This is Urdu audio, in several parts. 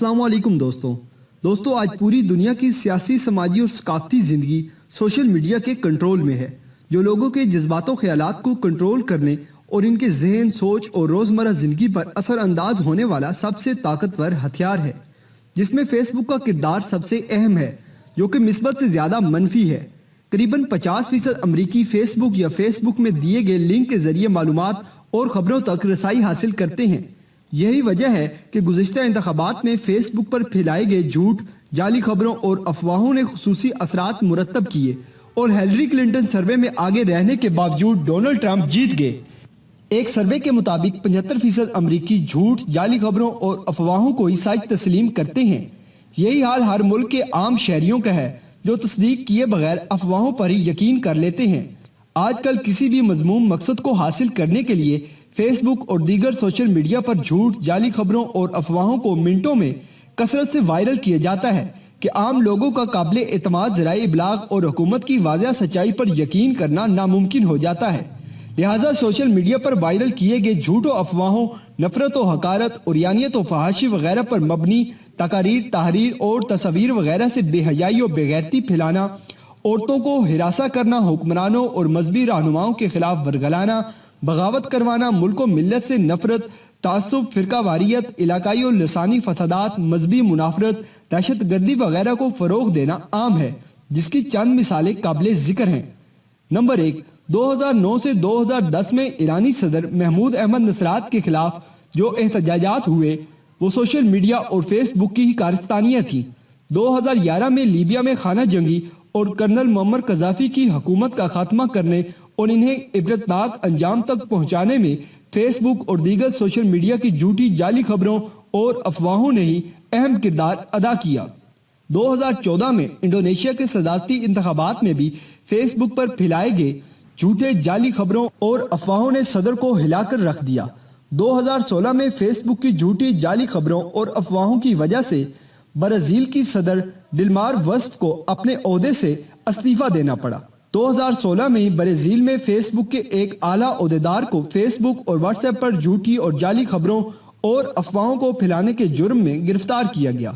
السلام علیکم دوستو آج پوری دنیا کی سیاسی سماجی اور ثقافتی زندگی سوشل میڈیا کے کنٹرول میں ہے، جو لوگوں کے جذبات و خیالات کو کنٹرول کرنے اور ان کے ذہن، سوچ اور روزمرہ زندگی پر اثر انداز ہونے والا سب سے طاقتور ہتھیار ہے، جس میں فیس بک کا کردار سب سے اہم ہے، جو کہ مثبت سے زیادہ منفی ہے۔ قریباً 50% امریکی فیس بک یا فیس بک میں دیے گئے لنک کے ذریعے معلومات اور خبروں تک رسائی حاصل کرتے ہیں۔ یہی وجہ ہے کہ گزشتہ انتخابات میں فیس بک پر پھیلائے گئے جھوٹ، جعلی خبروں اور افواہوں نے خصوصی اثرات مرتب کیے اور ہیلری کلنٹن سروے میں آگے رہنے کے باوجود ڈونلڈ ٹرمپ جیت گئے۔ ایک سروے کے مطابق 75% امریکی جھوٹ، جعلی خبروں اور افواہوں کو ہی سچ تسلیم کرتے ہیں۔ یہی حال ہر ملک کے عام شہریوں کا ہے، جو تصدیق کیے بغیر افواہوں پر ہی یقین کر لیتے ہیں۔ آج کل کسی بھی مذموم مقصد کو حاصل کرنے کے لیے فیس بک اور دیگر سوشل میڈیا پر جھوٹ، جعلی خبروں اور افواہوں کو منٹوں میں کثرت سے وائرل کیا جاتا ہے کہ عام لوگوں کا قابل اعتماد ذرائع ابلاغ اور حکومت کی واضح سچائی پر یقین کرنا ناممکن ہو جاتا ہے۔ لہٰذا سوشل میڈیا پر وائرل کیے گئے جھوٹ و افواہوں، نفرت و حقارت، عریانیت و فحاشی وغیرہ پر مبنی تقاریر، تحریر اور تصاویر وغیرہ سے بے حیائی و بے غیرتی پھیلانا، عورتوں کو ہراساں کرنا، حکمرانوں اور مذہبی رہنماؤں کے خلاف ورگلانا، بغاوت کروانا، ملک و ملت سے نفرت، تعصب، فرقہ واریت، علاقائی اور لسانی فسادات، مذہبی منافرت، دہشت گردی وغیرہ کو فروغ دینا عام ہے، جس کی چند مثالیں قابل ذکر ہیں۔ نمبر 1، 2009 سے 2010 میں ایرانی صدر محمود احمد نصرات کے خلاف جو احتجاجات ہوئے وہ سوشل میڈیا اور فیس بک کی ہی کارستانیاں تھیں۔ 2011 میں لیبیا میں خانہ جنگی اور کرنل معمر قذافی کی حکومت کا خاتمہ کرنے اور انہیں عبرتناک انجام تک پہنچانے میں فیس بک اور دیگر سوشل میڈیا کی جھوٹی، جعلی خبروں اور افواہوں نے ہی اہم کردار ادا کیا۔ 2014 میں انڈونیشیا کے صدارتی انتخابات میں بھی فیس بک پر پھیلائے گئے جھوٹے، جعلی خبروں اور افواہوں نے صدر کو ہلا کر رکھ دیا۔ 2016 میں فیس بک کی جھوٹی، جعلی خبروں اور افواہوں کی وجہ سے برازیل کی صدر ڈلمار روسف کو اپنے عہدے سے استعفیٰ دینا پڑا۔ 2016 میں برازیل میں فیس بک کے ایک اعلیٰ عہدیدار کو فیس بک اور واٹس ایپ پر جھوٹی اور جعلی خبروں اور افواہوں کو پھیلانے کے جرم میں گرفتار کیا گیا۔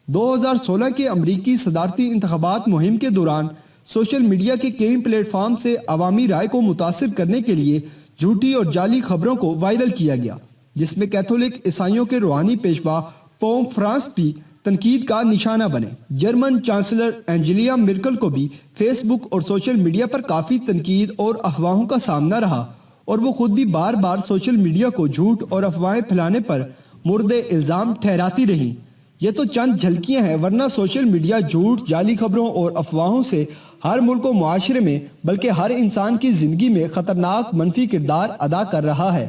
2016 کے امریکی صدارتی انتخابات مہم کے دوران سوشل میڈیا کے کئی پلیٹ فارم سے عوامی رائے کو متاثر کرنے کے لیے جھوٹی اور جعلی خبروں کو وائرل کیا گیا، جس میں کیتھولک عیسائیوں کے روحانی پیشوا پوپ فرانسس بھی تنقید کا نشانہ بنے۔ جرمن چانسلر اینجیلا مرکل کو بھی فیس بک اور سوشل میڈیا پر کافی تنقید اور افواہوں کا سامنا رہا، اور وہ خود بھی بار بار سوشل میڈیا کو جھوٹ اور افواہیں پھیلانے پر مورد الزام ٹھہراتی رہیں۔ یہ تو چند جھلکیاں ہیں، ورنہ سوشل میڈیا جھوٹ، جعلی خبروں اور افواہوں سے ہر ملک و معاشرے میں بلکہ ہر انسان کی زندگی میں خطرناک منفی کردار ادا کر رہا ہے۔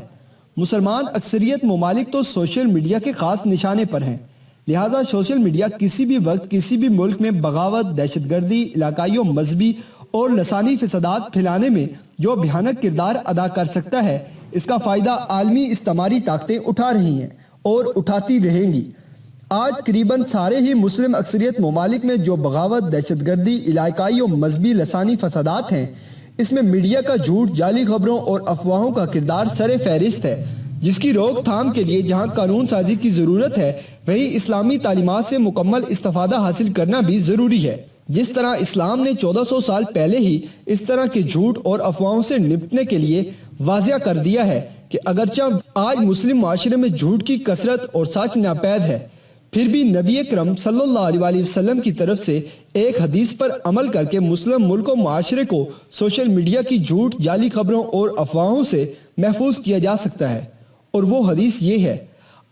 مسلمان اکثریت ممالک تو سوشل میڈیا کے خاص نشانے پر ہیں، لہٰذا سوشل میڈیا کسی بھی وقت کسی بھی ملک میں بغاوت، دہشت گردی، علاقائی و مذہبی اور لسانی فسادات پھیلانے میں جو بھیانک کردار ادا کر سکتا ہے، اس کا فائدہ عالمی استعماری طاقتیں اٹھا رہی ہیں اور اٹھاتی رہیں گی۔ آج قریباً سارے ہی مسلم اکثریت ممالک میں جو بغاوت، دہشت گردی، علاقائی و مذہبی لسانی فسادات ہیں، اس میں میڈیا کا جھوٹ، جعلی خبروں اور افواہوں کا کردار سر فہرست ہے، جس کی روک تھام کے لیے جہاں قانون سازی کی ضرورت ہے، وہیں اسلامی تعلیمات سے مکمل استفادہ حاصل کرنا بھی ضروری ہے۔ جس طرح اسلام نے 1400 سال پہلے ہی اس طرح کے جھوٹ اور افواہوں سے نپٹنے کے لیے واضح کر دیا ہے کہ اگرچہ آج مسلم معاشرے میں جھوٹ کی کثرت اور سچ ناپید ہے، پھر بھی نبی اکرم صلی اللہ علیہ وسلم کی طرف سے ایک حدیث پر عمل کر کے مسلم ملک و معاشرے کو سوشل میڈیا کی جھوٹ، جعلی خبروں اور افواہوں سے محفوظ کیا جا سکتا ہے، اور وہ حدیث یہ ہے: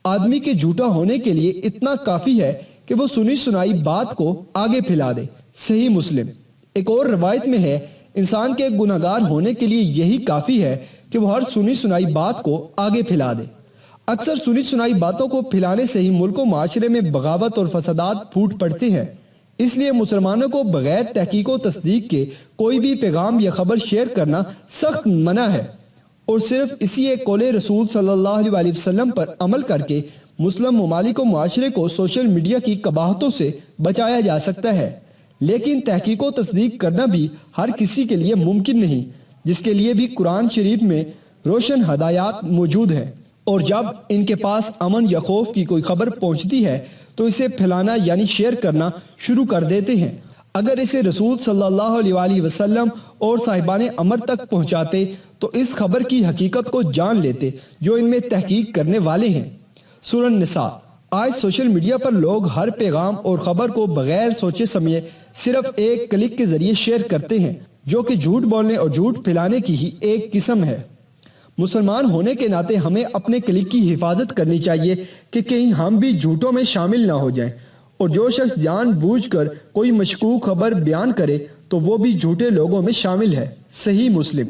آدمی کے جھوٹا ہونے کے لیے اتنا کافی ہے کہ وہ سنی سنائی بات کو آگے پھیلا دے۔ صحیح مسلم۔ ایک اور روایت میں ہے: انسان کے گناہگار ہونے کے لیے یہی کافی ہے کہ وہ ہر سنی سنائی بات کو آگے پھیلا دے۔ اکثر سنی سنائی باتوں کو پھیلانے سے ہی ملک و معاشرے میں بغاوت اور فسادات پھوٹ پڑتے ہیں۔ اس لیے مسلمانوں کو بغیر تحقیق و تصدیق کے کوئی بھی پیغام یا خبر شیئر کرنا سخت منع ہے، اور صرف اسی ایک قول رسول صلی اللہ علیہ وسلم پر عمل کر کے مسلم ممالک و معاشرے کو سوشل میڈیا کی قباحتوں سے بچایا جا سکتا ہے۔ لیکن تحقیق و تصدیق کرنا بھی ہر کسی کے لیے ممکن نہیں، جس کے لیے بھی قرآن شریف میں روشن ہدایات موجود ہیں، اور جب ان کے پاس امن یا خوف کی کوئی خبر پہنچتی ہے تو اسے پھیلانا یعنی شیئر کرنا شروع کر دیتے ہیں۔ اگر اسے رسول صلی اللہ علیہ وسلم اور صاحبان امر تک پہنچاتے تو اس خبر کی حقیقت کو جان لیتے جو ان میں تحقیق کرنے والے ہیں۔ سورہ النساء۔ آج سوشل میڈیا پر لوگ ہر پیغام اور خبر کو بغیر سوچے سمجھے صرف ایک کلک کے ذریعے شیئر کرتے ہیں، جو کہ جھوٹ بولنے اور جھوٹ پھیلانے کی ہی ایک قسم ہے۔ مسلمان ہونے کے ناطے ہمیں اپنے کلک کی حفاظت کرنی چاہیے کہ کہیں ہم بھی جھوٹوں میں شامل نہ ہو جائیں، اور جو شخص جان بوجھ کر کوئی مشکوک خبر بیان کرے تو وہ بھی جھوٹے لوگوں میں شامل ہے۔ صحیح مسلم۔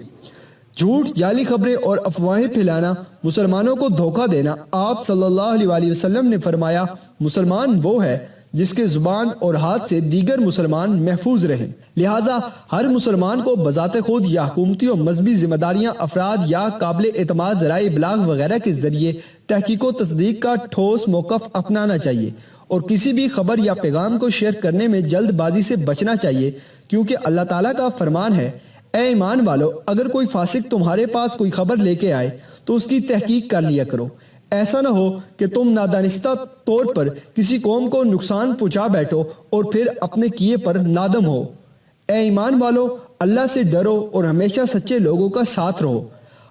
جھوٹ، جعلی خبریں اور افواہیں پھیلانا، مسلمانوں کو دھوکہ دینا۔ آپ صلی اللہ علیہ وسلم نے فرمایا، مسلمان وہ ہے جس کے زبان اور ہاتھ سے دیگر مسلمان محفوظ رہیں۔ لہٰذا ہر مسلمان کو بذات خود یا حکومتی اور مذہبی ذمہ داریاں، افراد یا قابل اعتماد ذرائع ابلاغ وغیرہ کے ذریعے تحقیق و تصدیق کا ٹھوس موقف اپنانا چاہیے، اور کسی بھی خبر یا پیغام کو شیئر کرنے میں جلد بازی سے بچنا چاہیے، کیونکہ اللہ تعالیٰ کا فرمان ہے، اے ایمان والو، اگر کوئی فاسق تمہارے پاس کوئی خبر لے کے آئے تو اس کی تحقیق کر لیا کرو۔ ایسا نہ ہو کہ تم نادانستہ طور پر کسی قوم کو نقصان پہنچا بیٹھو اور پھر اپنے کیے پر نادم ہو۔ اے ایمان والو، اللہ سے ڈرو اور ہمیشہ سچے لوگوں کا ساتھ رہو۔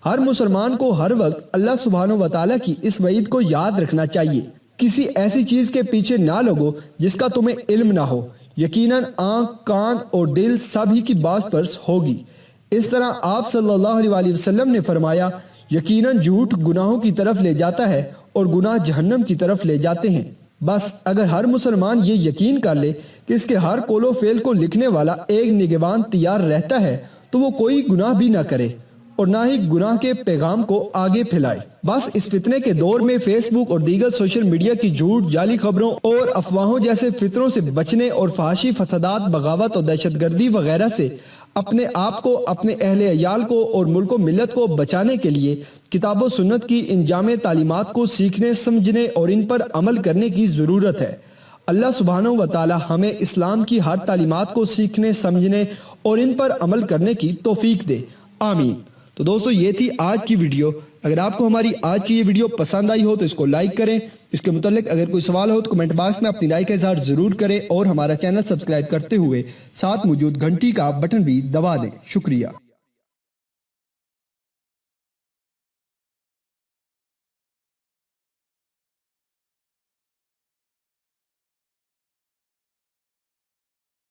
ہر مسلمان کو ہر وقت اللہ سبحانہ و تعالیٰ کی اس وعید کو یاد رکھنا چاہیے، کسی ایسی چیز کے پیچھے نہ لگو جس کا تمہیں علم نہ ہو، یقیناً آنکھ، کان اور دل سب ہی کی باز پرس ہوگی۔ اس طرح آپ صلی اللہ علیہ وسلم نے فرمایا، یقیناً جھوٹ گناہوں کی طرف لے جاتا ہے اور گناہ جہنم کی طرف لے جاتے ہیں۔ بس اگر ہر مسلمان یہ یقین کر لے کہ اس کے ہر قول و فعل کو لکھنے والا ایک نگہبان تیار رہتا ہے تو وہ کوئی گناہ بھی نہ کرے اور نہ ہی گناہ کے پیغام کو آگے پھیلائے۔ بس اس فتنے کے دور میں فیس بک اور دیگر سوشل میڈیا کی جھوٹ، جعلی خبروں اور افواہوں جیسے فطروں سے بچنے اور فحاشی، فسادات، بغاوت اور دہشت گردی وغیرہ سے اپنے آپ کو، اپنے اہل عیال کو اور ملک و ملت کو بچانے کے لیے کتاب و سنت کی ان جامع تعلیمات کو سیکھنے، سمجھنے اور ان پر عمل کرنے کی ضرورت ہے۔ اللہ سبحانہ و تعالی ہمیں اسلام کی ہر تعلیمات کو سیکھنے، سمجھنے اور ان پر عمل کرنے کی توفیق دے، آمین۔ تو دوستو، یہ تھی آج کی ویڈیو۔ اگر آپ کو ہماری آج کی یہ ویڈیو پسند آئی ہو تو اس کو لائک کریں۔ اس کے متعلق اگر کوئی سوال ہو تو کمنٹ باکس میں اپنی رائے کا اظہار ضرور کریں، اور ہمارا چینل سبسکرائب کرتے ہوئے ساتھ موجود گھنٹی کا بٹن بھی دبا دیں۔ شکریہ۔